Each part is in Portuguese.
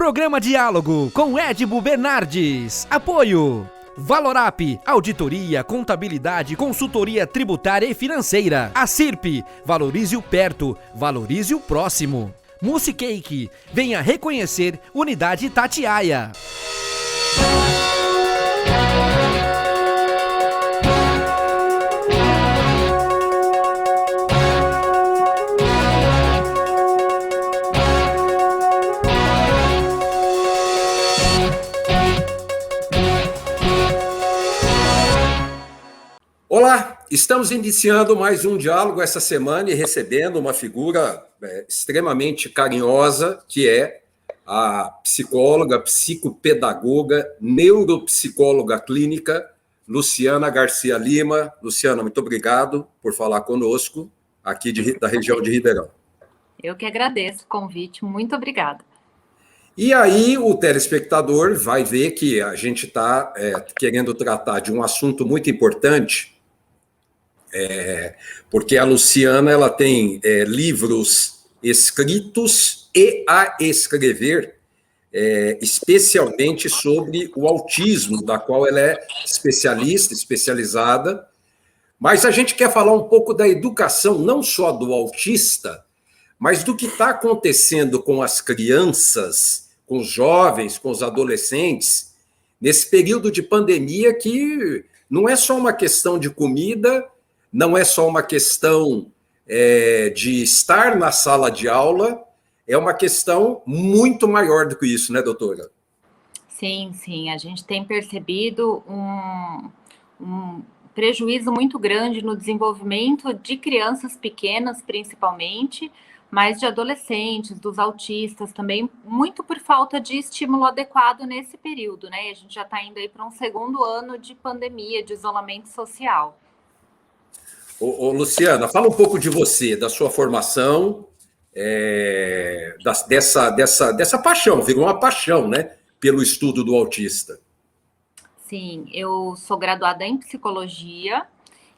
Programa Diálogo com Edibo Bernardes. Apoio Valorap, auditoria, contabilidade, consultoria tributária e financeira. A CIRP, valorize o perto, valorize o próximo. Musicake, venha reconhecer Unidade Itatiaia. Olá, estamos iniciando mais um diálogo essa semana e recebendo uma figura extremamente carinhosa, que é a psicóloga, psicopedagoga, neuropsicóloga clínica, Luciana Garcia Lima. Luciana, muito obrigado por falar conosco aqui da região de Ribeirão. Eu que agradeço o convite, muito obrigada. E aí o telespectador vai ver que a gente está querendo tratar de um assunto muito importante, porque a Luciana ela tem livros escritos e a escrever, especialmente sobre o autismo, da qual ela é especializada, mas a gente quer falar um pouco da educação, não só do autista, mas do que está acontecendo com as crianças, com os jovens, com os adolescentes, nesse período de pandemia que não é só uma questão de comida, não é só uma questão de estar na sala de aula, é uma questão muito maior do que isso, né, doutora? Sim, a gente tem percebido um prejuízo muito grande no desenvolvimento de crianças pequenas, principalmente, mas de adolescentes, dos autistas também, muito por falta de estímulo adequado nesse período, né? E a gente já está indo aí para um segundo ano de pandemia, de isolamento social. Ô, Luciana, fala um pouco de você, da sua formação, dessa paixão, virou uma paixão, né, pelo estudo do autista. Sim, eu sou graduada em psicologia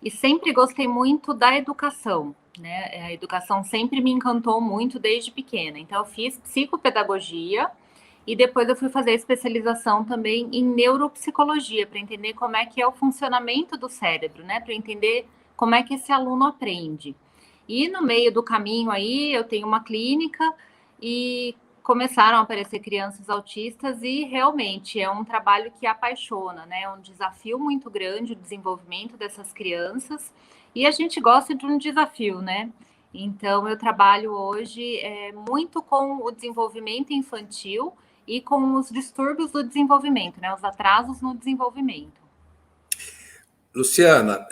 e sempre gostei muito da educação, né? A educação sempre me encantou muito desde pequena. Então, eu fiz psicopedagogia e depois eu fui fazer especialização também em neuropsicologia, para entender como é que é o funcionamento do cérebro, né? Para entender como é que esse aluno aprende. E no meio do caminho aí, eu tenho uma clínica e começaram a aparecer crianças autistas e realmente é um trabalho que apaixona, né? É um desafio muito grande o desenvolvimento dessas crianças e a gente gosta de um desafio, né? Então, eu trabalho hoje muito com o desenvolvimento infantil e com os distúrbios do desenvolvimento, né? Os atrasos no desenvolvimento. Luciana,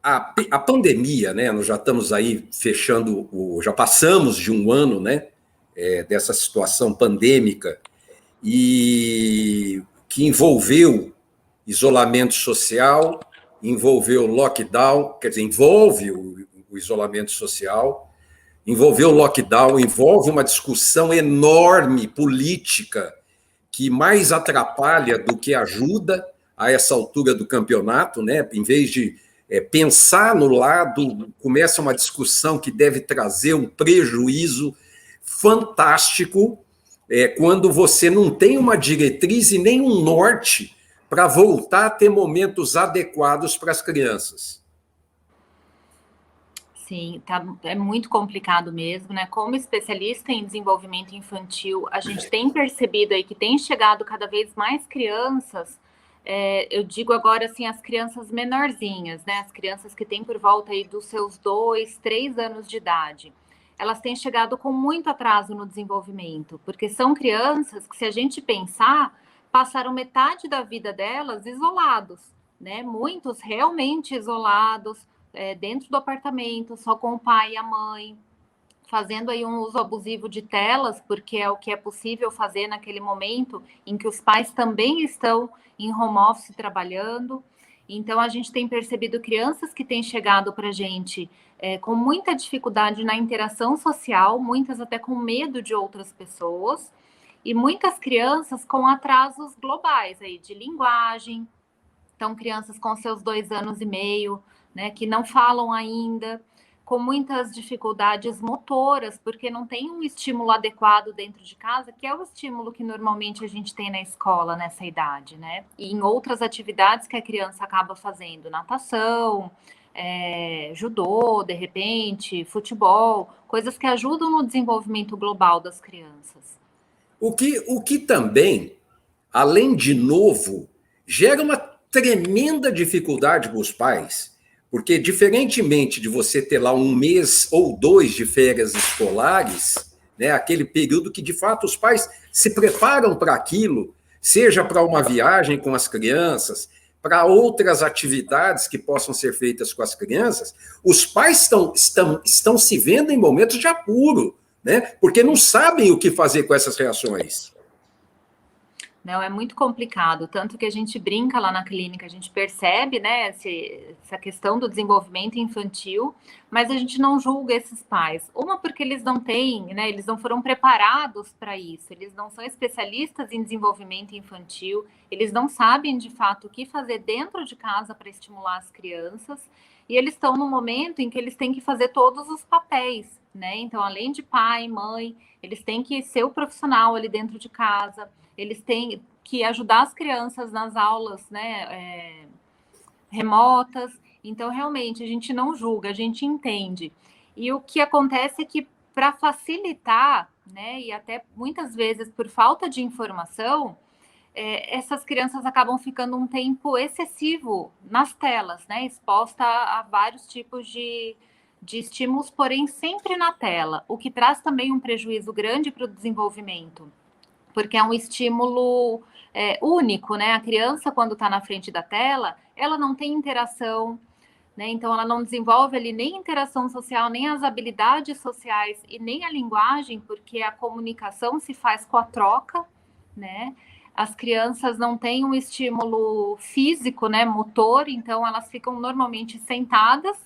a pandemia, né? Nós já estamos aí fechando, já passamos de um ano, né? Dessa situação pandêmica e que envolveu isolamento social, envolveu lockdown, quer dizer, envolve o isolamento social, envolveu o lockdown, envolve uma discussão enorme política que mais atrapalha do que ajuda a essa altura do campeonato, né? Em vez de pensar no lado, começa uma discussão que deve trazer um prejuízo fantástico quando você não tem uma diretriz e nem um norte para voltar a ter momentos adequados para as crianças. Sim, é muito complicado mesmo, né? Como especialista em desenvolvimento infantil, a gente tem percebido aí que tem chegado cada vez mais crianças, eu digo agora assim, as crianças menorzinhas, né? As crianças que têm por volta aí dos seus 2, 3 anos de idade. Elas têm chegado com muito atraso no desenvolvimento, porque são crianças que, se a gente pensar, passaram metade da vida delas isolados, né? Muitos realmente isolados, dentro do apartamento, só com o pai e a mãe, fazendo aí um uso abusivo de telas, porque é o que é possível fazer naquele momento em que os pais também estão em home office trabalhando. Então, a gente tem percebido crianças que têm chegado para a gente com muita dificuldade na interação social, muitas até com medo de outras pessoas, e muitas crianças com atrasos globais aí, de linguagem. Então, crianças com seus 2 anos e meio, né, que não falam ainda, com muitas dificuldades motoras, porque não tem um estímulo adequado dentro de casa, que é o estímulo que normalmente a gente tem na escola nessa idade, né? E em outras atividades que a criança acaba fazendo, natação, judô, de repente, futebol, coisas que ajudam no desenvolvimento global das crianças. O que também, além de novo, gera uma tremenda dificuldade para os pais, porque, diferentemente de você ter lá 1 mês ou 2 de férias escolares, né, aquele período que, de fato, os pais se preparam para aquilo, seja para uma viagem com as crianças, para outras atividades que possam ser feitas com as crianças, os pais estão se vendo em momentos de apuro, né, porque não sabem o que fazer com essas reações. Não, é muito complicado, tanto que a gente brinca lá na clínica, a gente percebe, né, essa questão do desenvolvimento infantil, mas a gente não julga esses pais. Uma, porque eles não têm, né, eles não foram preparados para isso, eles não são especialistas em desenvolvimento infantil, eles não sabem, de fato, o que fazer dentro de casa para estimular as crianças, e eles estão no momento em que eles têm que fazer todos os papéis, né, então, além de pai, mãe, eles têm que ser o profissional ali dentro de casa, eles têm que ajudar as crianças nas aulas, né, remotas. Então, realmente, a gente não julga, a gente entende. E o que acontece é que, para facilitar, né, e até muitas vezes por falta de informação, essas crianças acabam ficando um tempo excessivo nas telas, né, exposta a vários tipos de estímulos, porém sempre na tela, o que traz também um prejuízo grande para o desenvolvimento, porque é um estímulo único, né? A criança, quando está na frente da tela, ela não tem interação, né? Então, ela não desenvolve ali nem interação social, nem as habilidades sociais e nem a linguagem, porque a comunicação se faz com a troca, né? As crianças não têm um estímulo físico, né, motor, então elas ficam normalmente sentadas,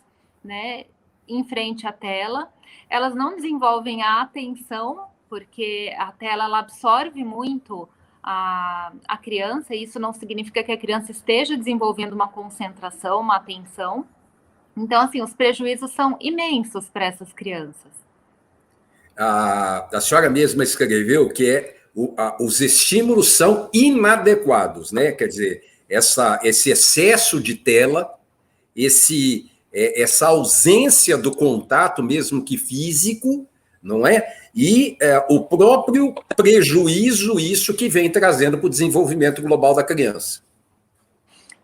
né, em frente à tela. Elas não desenvolvem a atenção, porque a tela ela absorve muito a criança, e isso não significa que a criança esteja desenvolvendo uma concentração, uma atenção. Então, assim, os prejuízos são imensos para essas crianças. A senhora mesma escreveu que os estímulos são inadequados, né? Quer dizer, esse excesso de tela, essa ausência do contato, mesmo que físico, não é? E o próprio prejuízo, isso que vem trazendo para o desenvolvimento global da criança.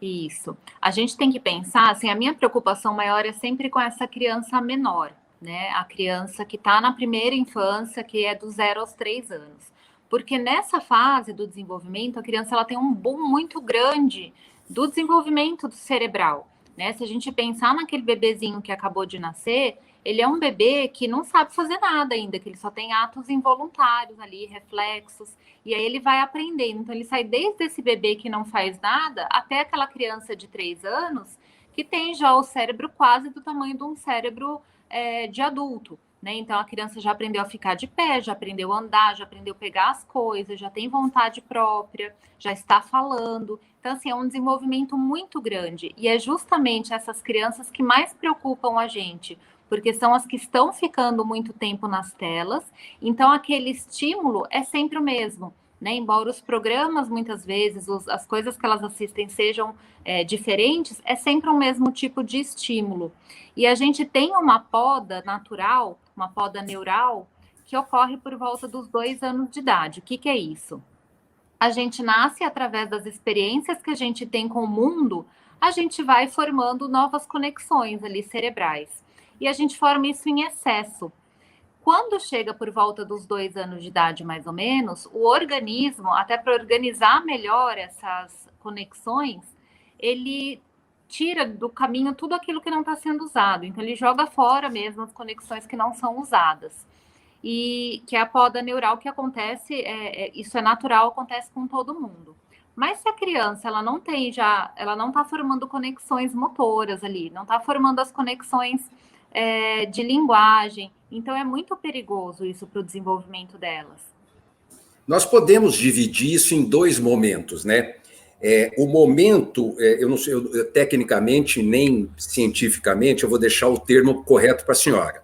Isso. A gente tem que pensar, assim, a minha preocupação maior é sempre com essa criança menor, né? A criança que está na primeira infância, que é do 0 aos 3 anos. Porque nessa fase do desenvolvimento, a criança ela tem um boom muito grande do desenvolvimento do cerebral, né? Se a gente pensar naquele bebezinho que acabou de nascer, ele é um bebê que não sabe fazer nada ainda, que ele só tem atos involuntários ali, reflexos, e aí ele vai aprendendo. Então, ele sai desde esse bebê que não faz nada, até aquela criança de 3 anos, que tem já o cérebro quase do tamanho de um cérebro de adulto, né? Então, a criança já aprendeu a ficar de pé, já aprendeu a andar, já aprendeu a pegar as coisas, já tem vontade própria, já está falando. Então, assim, é um desenvolvimento muito grande. E é justamente essas crianças que mais preocupam a gente, porque são as que estão ficando muito tempo nas telas, então aquele estímulo é sempre o mesmo, né? Embora os programas, muitas vezes, as coisas que elas assistem sejam diferentes, é sempre o mesmo tipo de estímulo. E a gente tem uma poda natural, uma poda neural, que ocorre por volta dos 2 anos de idade. O que é isso? A gente nasce através das experiências que a gente tem com o mundo, a gente vai formando novas conexões ali cerebrais. E a gente forma isso em excesso. Quando chega por volta dos 2 anos de idade, mais ou menos, o organismo, até para organizar melhor essas conexões, ele tira do caminho tudo aquilo que não está sendo usado. Então, ele joga fora mesmo as conexões que não são usadas. E que é a poda neural que acontece, isso é natural, acontece com todo mundo. Mas se a criança ela não está formando conexões motoras ali, não está formando as conexões de linguagem, então é muito perigoso isso para o desenvolvimento delas. Nós podemos dividir isso em 2 momentos, né? O momento, eu não sei, tecnicamente nem cientificamente, eu vou deixar o termo correto para a senhora.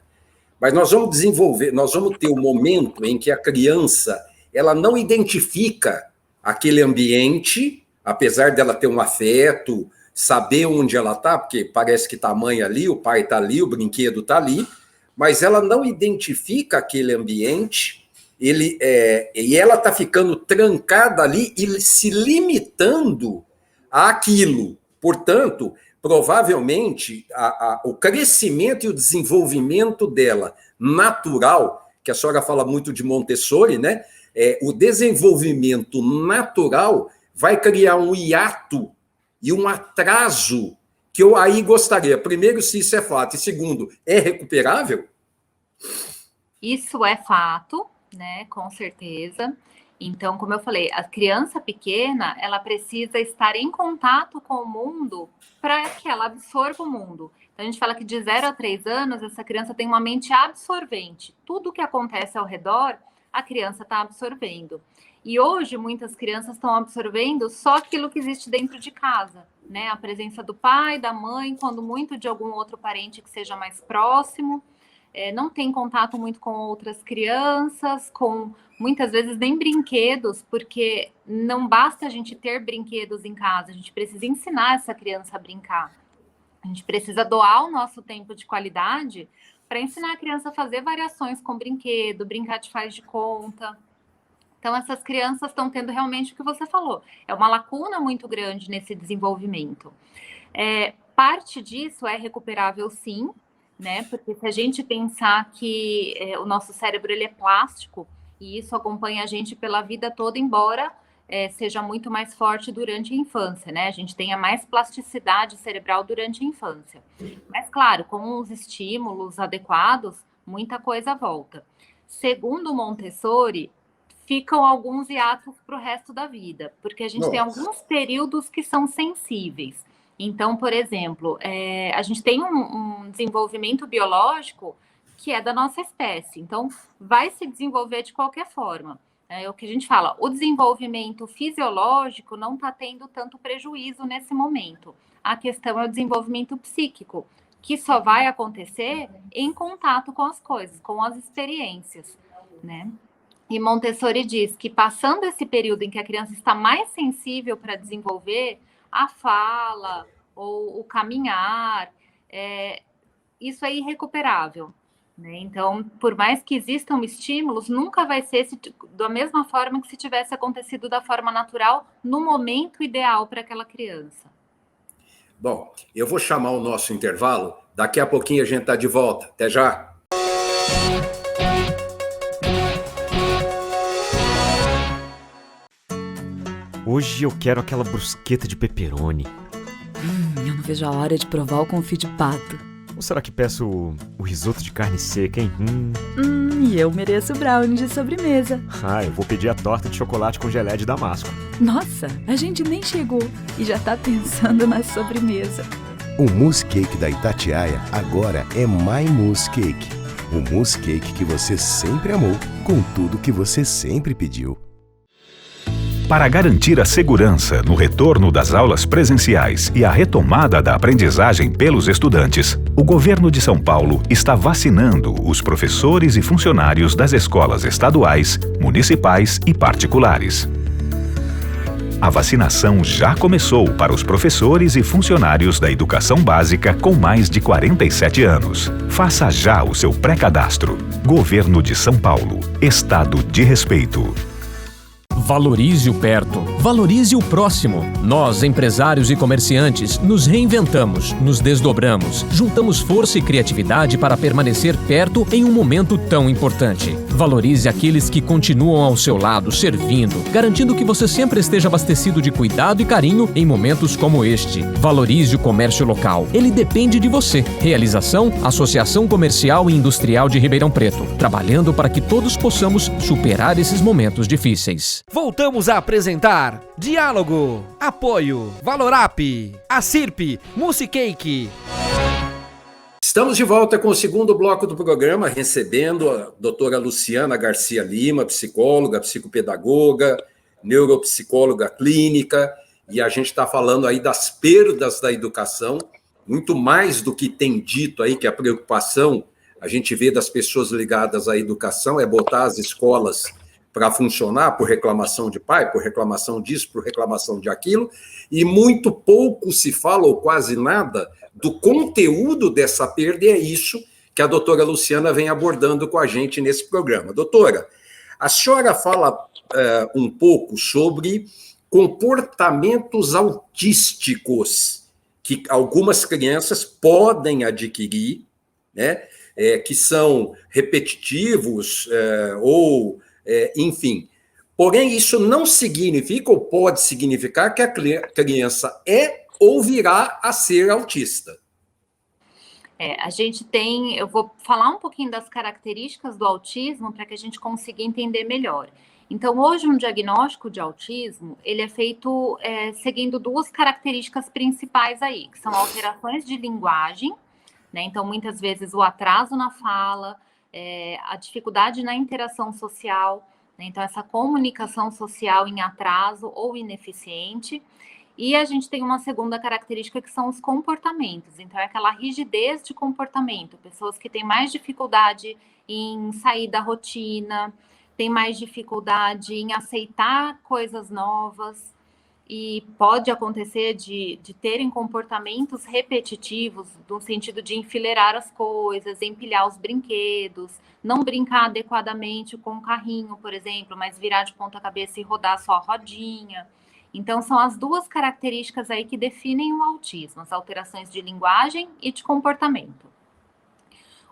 Mas nós vamos ter o momento em que a criança, ela não identifica aquele ambiente, apesar dela ter um afeto, saber onde ela está, porque parece que está a mãe ali, o pai está ali, o brinquedo está ali, mas ela não identifica aquele ambiente, e ela está ficando trancada ali e se limitando àquilo. Portanto, provavelmente, o crescimento e o desenvolvimento dela natural, que a senhora fala muito de Montessori, né? O desenvolvimento natural vai criar um hiato e um atraso que eu aí gostaria. Primeiro, se isso é fato, e segundo, é recuperável? Isso é fato, né? Com certeza. Então, como eu falei, a criança pequena, ela precisa estar em contato com o mundo para que ela absorva o mundo. Então, a gente fala que de 0 a 3 anos, essa criança tem uma mente absorvente. Tudo que acontece ao redor, a criança está absorvendo. E hoje, muitas crianças estão absorvendo só aquilo que existe dentro de casa, né? A presença do pai, da mãe, quando muito de algum outro parente que seja mais próximo. Não tem contato muito com outras crianças, com muitas vezes nem brinquedos, porque não basta a gente ter brinquedos em casa, a gente precisa ensinar essa criança a brincar. A gente precisa doar o nosso tempo de qualidade para ensinar a criança a fazer variações com brinquedo, brincar de faz de conta. Então, essas crianças estão tendo realmente o que você falou. É uma lacuna muito grande nesse desenvolvimento. Parte disso é recuperável, sim, né? Porque se a gente pensar que o nosso cérebro ele é plástico e isso acompanha a gente pela vida toda, embora seja muito mais forte durante a infância, né? A gente tenha mais plasticidade cerebral durante a infância. Mas, claro, com os estímulos adequados, muita coisa volta. Segundo Montessori, ficam alguns hiatos para o resto da vida, porque a gente tem alguns períodos que são sensíveis. Então, por exemplo, a gente tem um desenvolvimento biológico que é da nossa espécie, então vai se desenvolver de qualquer forma. É o que a gente fala, o desenvolvimento fisiológico não está tendo tanto prejuízo nesse momento. A questão é o desenvolvimento psíquico, que só vai acontecer em contato com as coisas, com as experiências, né? E Montessori diz que passando esse período em que a criança está mais sensível para desenvolver a fala ou o caminhar, isso é irrecuperável, né? Então, por mais que existam estímulos, nunca vai ser da mesma forma que se tivesse acontecido da forma natural no momento ideal para aquela criança. Bom, eu vou chamar o nosso intervalo, daqui a pouquinho a gente está de volta. Até já! Hoje eu quero aquela brusqueta de pepperoni. Eu não vejo a hora de provar o confit de pato. Ou será que peço o risoto de carne seca, hein? E eu mereço brownie de sobremesa. Eu vou pedir a torta de chocolate com geleia de damasco. Nossa, a gente nem chegou e já tá pensando na sobremesa. O mousse cake da Itatiaia agora é My Mousse Cake. O mousse cake que você sempre amou, com tudo que você sempre pediu. Para garantir a segurança no retorno das aulas presenciais e a retomada da aprendizagem pelos estudantes, o governo de São Paulo está vacinando os professores e funcionários das escolas estaduais, municipais e particulares. A vacinação já começou para os professores e funcionários da educação básica com mais de 47 anos. Faça já o seu pré-cadastro. Governo de São Paulo. Estado de respeito. Valorize o perto, valorize o próximo. Nós, empresários e comerciantes, nos reinventamos, nos desdobramos, juntamos força e criatividade para permanecer perto em um momento tão importante. Valorize aqueles que continuam ao seu lado, servindo, garantindo que você sempre esteja abastecido de cuidado e carinho em momentos como este. Valorize o comércio local. Ele depende de você. Realização: Associação Comercial e Industrial de Ribeirão Preto. Trabalhando para que todos possamos superar esses momentos difíceis. Voltamos a apresentar Diálogo, Apoio, Valorap, Acirp, Mousse Cake. Estamos de volta com o segundo bloco do programa, recebendo a doutora Luciana Garcia Lima, psicóloga, psicopedagoga, neuropsicóloga clínica, e a gente está falando aí das perdas da educação, muito mais do que tem dito aí, que a preocupação, a gente vê das pessoas ligadas à educação, é botar as escolas para funcionar por reclamação de pai, por reclamação disso, por reclamação de aquilo, e muito pouco se fala, ou quase nada, do conteúdo dessa perda, e é isso que a doutora Luciana vem abordando com a gente nesse programa. Doutora, a senhora fala um pouco sobre comportamentos autísticos que algumas crianças podem adquirir, né, que são repetitivos enfim. Porém, isso não significa, ou pode significar, que a criança é ou virá a ser autista. A gente tem, eu vou falar um pouquinho das características do autismo para que a gente consiga entender melhor. Então, hoje, um diagnóstico de autismo, ele é feito seguindo duas características principais aí, que são alterações de linguagem, né? Então, muitas vezes, o atraso na fala, a dificuldade na interação social, né? Então, essa comunicação social em atraso ou ineficiente. E a gente tem uma segunda característica que são os comportamentos. Então, é aquela rigidez de comportamento. Pessoas que têm mais dificuldade em sair da rotina, têm mais dificuldade em aceitar coisas novas. E pode acontecer de terem comportamentos repetitivos, no sentido de enfileirar as coisas, empilhar os brinquedos, não brincar adequadamente com o carrinho, por exemplo, mas virar de ponta cabeça e rodar só a rodinha. Então, são as duas características aí que definem o autismo, as alterações de linguagem e de comportamento.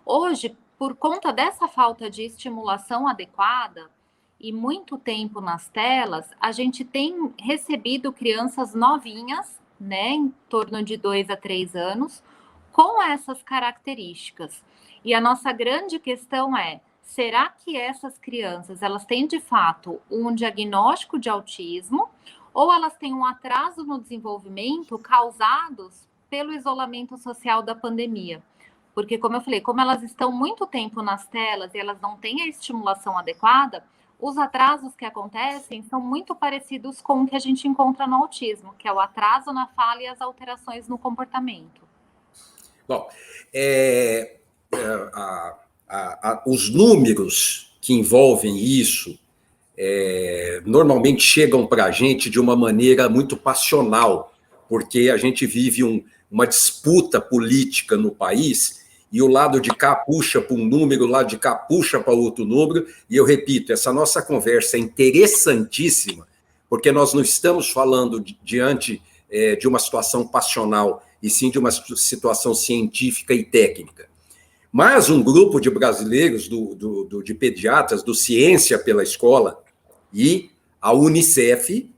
Hoje, por conta dessa falta de estimulação adequada e muito tempo nas telas, a gente tem recebido crianças novinhas, né, em torno de 2 a 3 anos, com essas características. E a nossa grande questão é, será que essas crianças, elas têm de fato um diagnóstico de autismo, ou elas têm um atraso no desenvolvimento causados pelo isolamento social da pandemia? Porque, como eu falei, como elas estão muito tempo nas telas e elas não têm a estimulação adequada, os atrasos que acontecem são muito parecidos com o que a gente encontra no autismo, que é o atraso na fala e as alterações no comportamento. Bom, os números que envolvem isso normalmente chegam para a gente de uma maneira muito passional, porque a gente vive uma disputa política no país e o lado de cá puxa para um número, o lado de cá puxa para outro número, e eu repito, essa nossa conversa é interessantíssima, porque nós não estamos falando diante de uma situação passional, e sim de uma situação científica e técnica. Mas um grupo de brasileiros, de pediatras, do Ciência pela Escola, e a Unicef,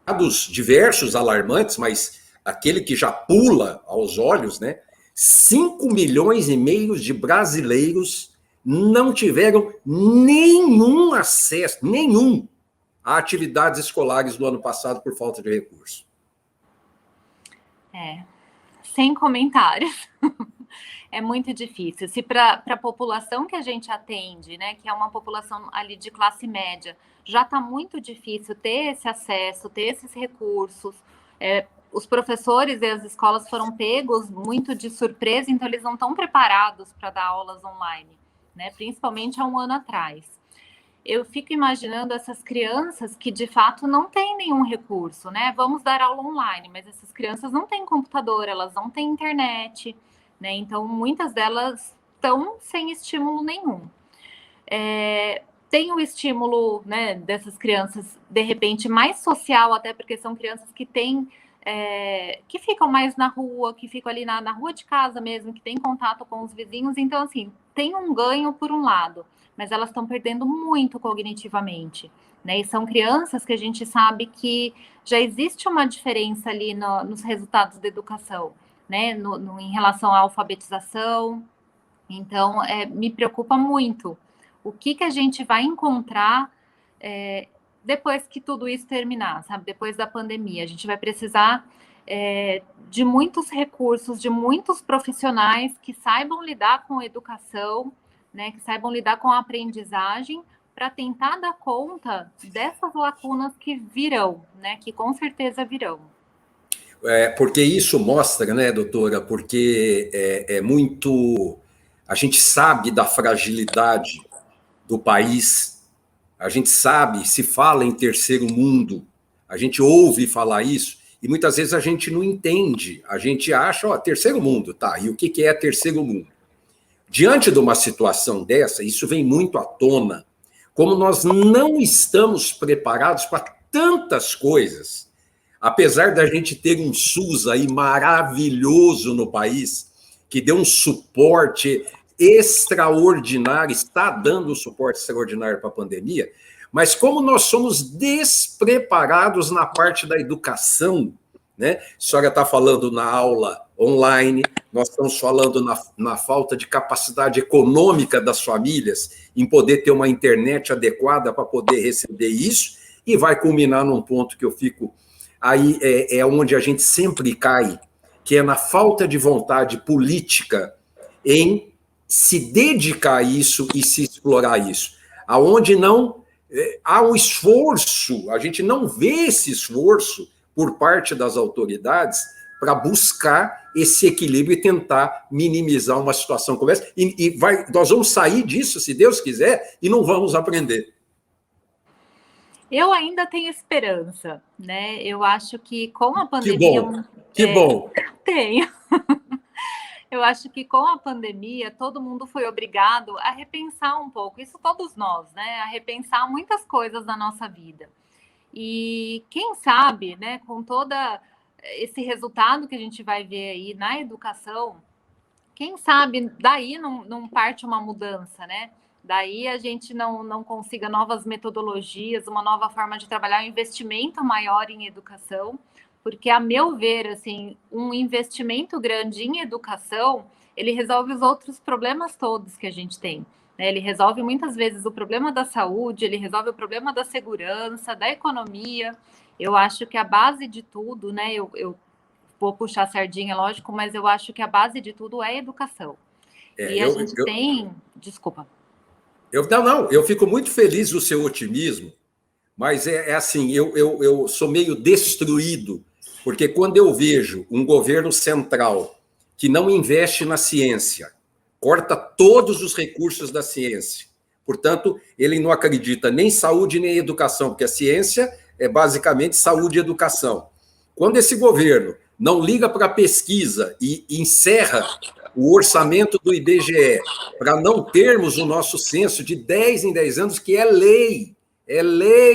dados diversos alarmantes, mas aquele que já pula aos olhos, né? 5,5 milhões de brasileiros não tiveram nenhum acesso, a atividades escolares do ano passado por falta de recurso. Sem comentários. É muito difícil. Se para a população que a gente atende, né, que é uma população ali de classe média, já está muito difícil ter esse acesso, ter esses recursos. Os professores e as escolas foram pegos muito de surpresa, então eles não estão preparados para dar aulas online, né, principalmente há um ano atrás. Eu fico imaginando essas crianças que, de fato, não têm nenhum recurso, né? Vamos dar aula online, mas essas crianças não têm computador, elas não têm internet, né? Então, muitas delas estão sem estímulo nenhum. Tem o estímulo, né, dessas crianças, de repente, mais social, até porque são crianças que têm, que ficam mais na rua, que ficam ali na rua de casa mesmo, que têm contato com os vizinhos. Então, assim, tem um ganho por um lado, mas elas estão perdendo muito cognitivamente, né? E são crianças que a gente sabe que já existe uma diferença ali nos resultados da educação, né? Em relação à alfabetização. Então, me preocupa muito. O que a gente vai encontrar depois que tudo isso terminar, sabe? Depois da pandemia, a gente vai precisar de muitos recursos, de muitos profissionais que saibam lidar com a educação, né, que saibam lidar com a aprendizagem, para tentar dar conta dessas lacunas que virão, né? Que com certeza virão. Porque isso mostra, né, doutora, porque é muito... A gente sabe da fragilidade do país, a gente sabe, se fala em terceiro mundo, a gente ouve falar isso, e muitas vezes a gente não entende, a gente acha, ó, terceiro mundo, tá, e o que é terceiro mundo? Diante de uma situação dessa, isso vem muito à tona, como nós não estamos preparados para tantas coisas, apesar da gente ter um SUS aí maravilhoso no país, que deu um suporte extraordinário, está dando um suporte extraordinário para a pandemia, mas como nós somos despreparados na parte da educação, né? A senhora está falando na aula online, nós estamos falando na falta de capacidade econômica das famílias em poder ter uma internet adequada para poder receber isso, e vai culminar num ponto que eu fico... Aí é onde a gente sempre cai, que é na falta de vontade política em se dedicar a isso e se explorar isso. Aonde não há um esforço, a gente não vê esse esforço por parte das autoridades para buscar esse equilíbrio e tentar minimizar uma situação como essa. Nós vamos sair disso, se Deus quiser, e não vamos aprender. Eu ainda tenho esperança, né? Eu acho que com a pandemia... Que bom! Tenho. Eu acho que com a pandemia, todo mundo foi obrigado a repensar um pouco, isso todos nós, né? A repensar muitas coisas da nossa vida. E quem sabe, né, com todo esse resultado que a gente vai ver aí na educação, quem sabe daí não parte uma mudança, né? Daí a gente não consiga novas metodologias, uma nova forma de trabalhar, um investimento maior em educação, porque, a meu ver, assim, um investimento grande em educação, ele resolve os outros problemas todos que a gente tem, né? Ele resolve muitas vezes o problema da saúde, ele resolve o problema da segurança, da economia. Eu acho que a base de tudo, né? Eu vou puxar a sardinha, lógico, mas eu acho que a base de tudo é a educação. E a gente tem... Desculpa. Eu fico muito feliz do seu otimismo, mas assim, eu sou meio destruído, porque quando eu vejo um governo central que não investe na ciência, corta todos os recursos da ciência, portanto, ele não acredita nem em saúde nem em educação, porque a ciência é basicamente saúde e educação. Quando esse governo não liga para a pesquisa e encerra o orçamento do IBGE, para não termos o nosso censo de 10 em 10 anos, que é lei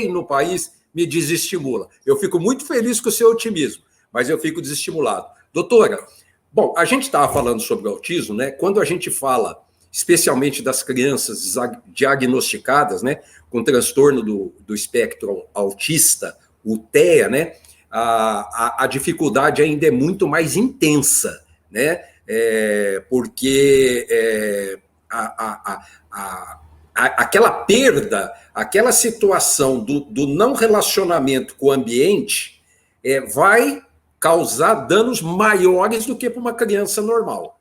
no país, me desestimula. Eu fico muito feliz com o seu otimismo, mas eu fico desestimulado. Doutora, bom, a gente estava falando sobre o autismo, né? Quando a gente fala, especialmente das crianças diagnosticadas, né, com transtorno do espectro autista, o TEA, né, a dificuldade ainda é muito mais intensa, né? Porque aquela perda, aquela situação do não relacionamento com o ambiente vai causar danos maiores do que para uma criança normal.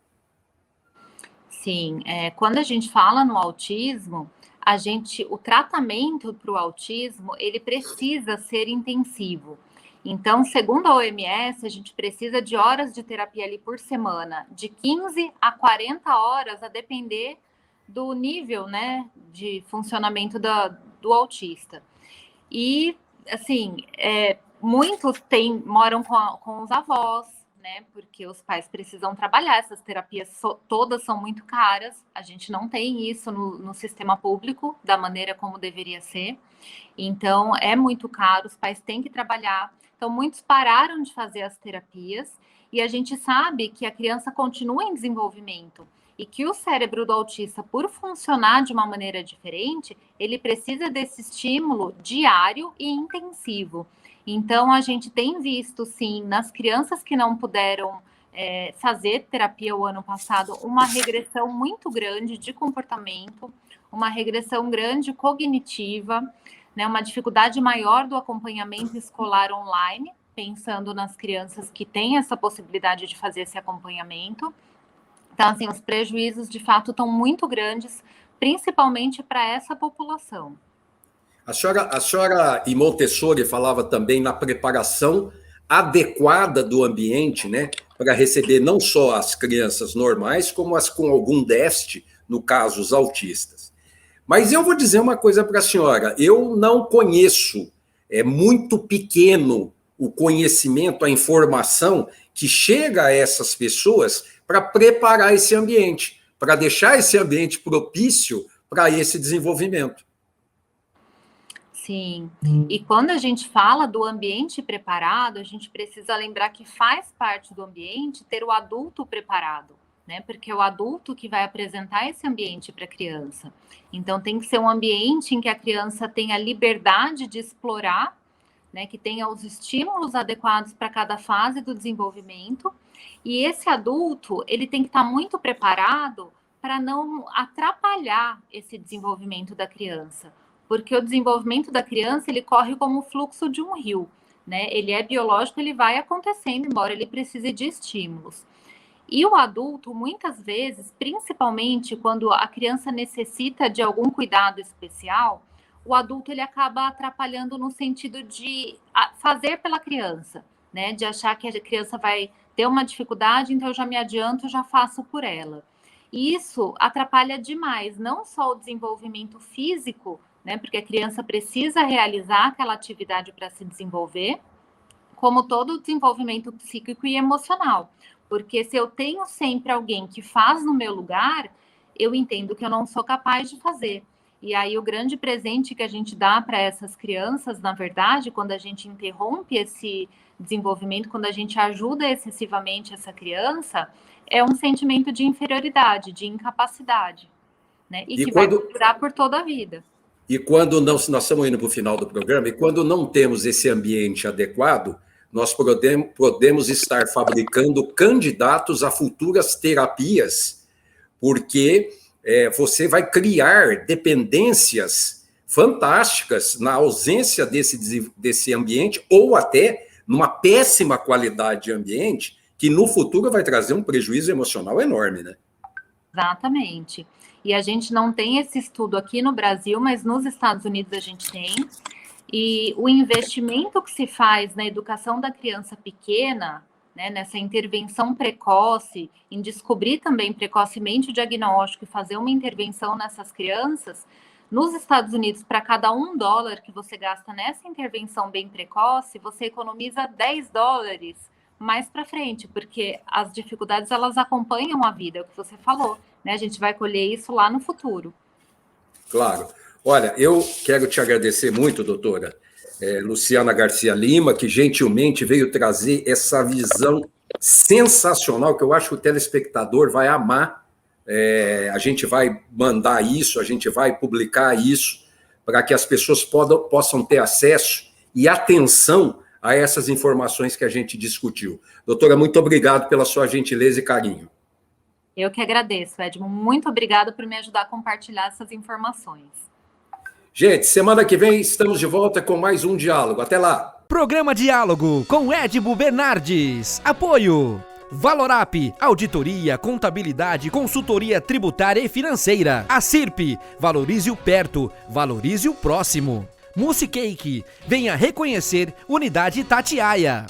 Sim, quando a gente fala no autismo, o tratamento para o autismo, ele precisa ser intensivo. Então, segundo a OMS, a gente precisa de horas de terapia ali por semana, de 15 a 40 horas, a depender do nível, né, de funcionamento do autista. E, assim, muitos moram com os avós, né, porque os pais precisam trabalhar, essas terapias todas são muito caras, a gente não tem isso no sistema público da maneira como deveria ser, então é muito caro, os pais têm que trabalhar. Então, muitos pararam de fazer as terapias e a gente sabe que a criança continua em desenvolvimento e que o cérebro do autista, por funcionar de uma maneira diferente, ele precisa desse estímulo diário e intensivo. Então, a gente tem visto, sim, nas crianças que não puderam fazer terapia o ano passado, uma regressão muito grande de comportamento, uma regressão grande cognitiva, né, uma dificuldade maior do acompanhamento escolar online, pensando nas crianças que têm essa possibilidade de fazer esse acompanhamento. Então, assim, os prejuízos, de fato, estão muito grandes, principalmente para essa população. A senhora e Montessori falava também na preparação adequada do ambiente, né, para receber não só as crianças normais, como as com algum déficit, no caso, os autistas. Mas eu vou dizer uma coisa para a senhora, eu não conheço, é muito pequeno o conhecimento, a informação que chega a essas pessoas para preparar esse ambiente, para deixar esse ambiente propício para esse desenvolvimento. Sim, e quando a gente fala do ambiente preparado, a gente precisa lembrar que faz parte do ambiente ter o adulto preparado, né? Porque é o adulto que vai apresentar esse ambiente para a criança. Então, tem que ser um ambiente em que a criança tenha liberdade de explorar, né? Que tenha os estímulos adequados para cada fase do desenvolvimento. E esse adulto, ele tem que estar muito preparado para não atrapalhar esse desenvolvimento da criança. Porque o desenvolvimento da criança, ele corre como o fluxo de um rio, né? Ele é biológico, ele vai acontecendo, embora ele precise de estímulos. E o adulto, muitas vezes, principalmente quando a criança necessita de algum cuidado especial, o adulto, ele acaba atrapalhando no sentido de fazer pela criança, né? De achar que a criança vai ter uma dificuldade, então eu já me adianto, já faço por ela. E isso atrapalha demais, não só o desenvolvimento físico, né, porque a criança precisa realizar aquela atividade para se desenvolver, como todo o desenvolvimento psíquico e emocional. Porque se eu tenho sempre alguém que faz no meu lugar, eu entendo que eu não sou capaz de fazer. E aí o grande presente que a gente dá para essas crianças, na verdade, quando a gente interrompe esse desenvolvimento, quando a gente ajuda excessivamente essa criança, é um sentimento de inferioridade, de incapacidade, né? E que vai durar por toda a vida. E quando não, nós estamos indo para o final do programa, e quando não temos esse ambiente adequado, nós podemos estar fabricando candidatos a futuras terapias, porque você vai criar dependências fantásticas na ausência desse ambiente, ou até numa péssima qualidade de ambiente, que no futuro vai trazer um prejuízo emocional enorme, né? Exatamente. E a gente não tem esse estudo aqui no Brasil, mas nos Estados Unidos a gente tem. E o investimento que se faz na educação da criança pequena, né, nessa intervenção precoce, em descobrir também precocemente o diagnóstico e fazer uma intervenção nessas crianças, nos Estados Unidos, para cada $1 que você gasta nessa intervenção bem precoce, você economiza $10 mais para frente, porque as dificuldades, elas acompanham a vida, é o que você falou, né? A gente vai colher isso lá no futuro. Claro. Olha, eu quero te agradecer muito, doutora Luciana Garcia Lima, que gentilmente veio trazer essa visão sensacional, que eu acho que o telespectador vai amar. A gente vai mandar isso, a gente vai publicar isso, para que as pessoas possam ter acesso e atenção a essas informações que a gente discutiu. Doutora, muito obrigado pela sua gentileza e carinho. Eu que agradeço, Edmo. Muito obrigada por me ajudar a compartilhar essas informações. Gente, semana que vem estamos de volta com mais um diálogo. Até lá! Programa Diálogo com Edmo Bernardes. Apoio Valorap, auditoria, contabilidade, consultoria tributária e financeira. A CIRP, valorize o perto, valorize o próximo. Musicake, venha reconhecer Unidade Itatiaia.